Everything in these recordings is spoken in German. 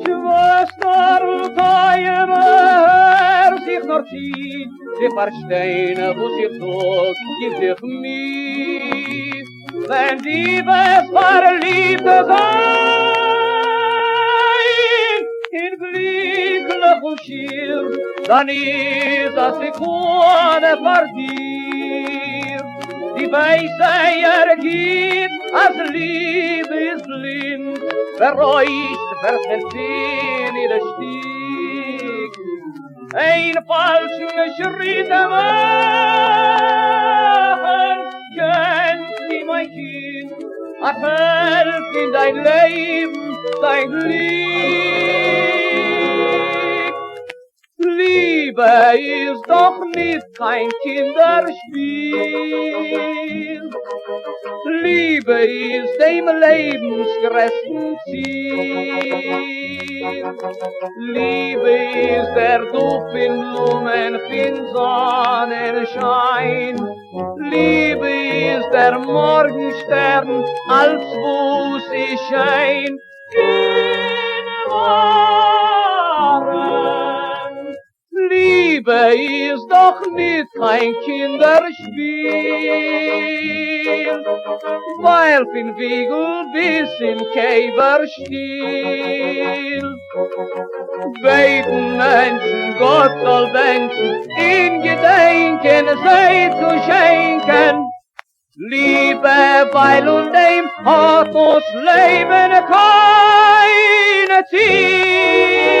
Schwester, keiner sich noch zieht, sie verstehen, wo sich tut, gibt sich mies. Wenn Liebes Verliebte sein, in glücklich und schier, dann ist das die Krone vor dir. Die Weiße ergeht, als Liebe ist blind, verräuscht, verfällt in ihre Stieg. Ein falschen Schritt machen, kennst du, mein Kind, ach, helf in dein Leben, dein Glück. Liebe ist doch nicht kein Kinderspiel. Liebe ist dem Lebens größten Ziel. Liebe ist der Duft in Blumen, in Sonnenschein. Liebe ist der Morgenstern, als wo sie scheint. Liebe ist doch nicht kein Kinderspiel, weil von Wiegel bis in Käferstil beten Menschen, Gott soll wünschen, in Gedenken sei zu schenken. Liebe, weil und dem hat uns Leben keine Ziel.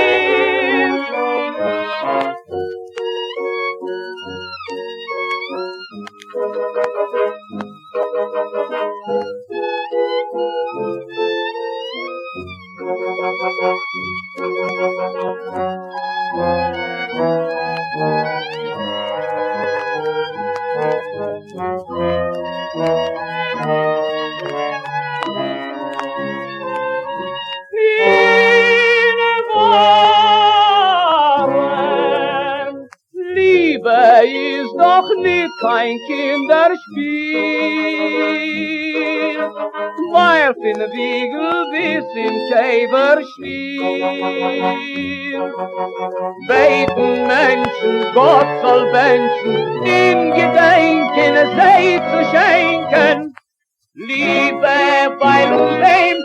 Liebe ist doch nicht kein Kinderspiel, weil von Wiegel bis in Käferstil beten Menschen, Gott soll wünschen, in Gedenken sei zu schenken. Liebe, weil uns dem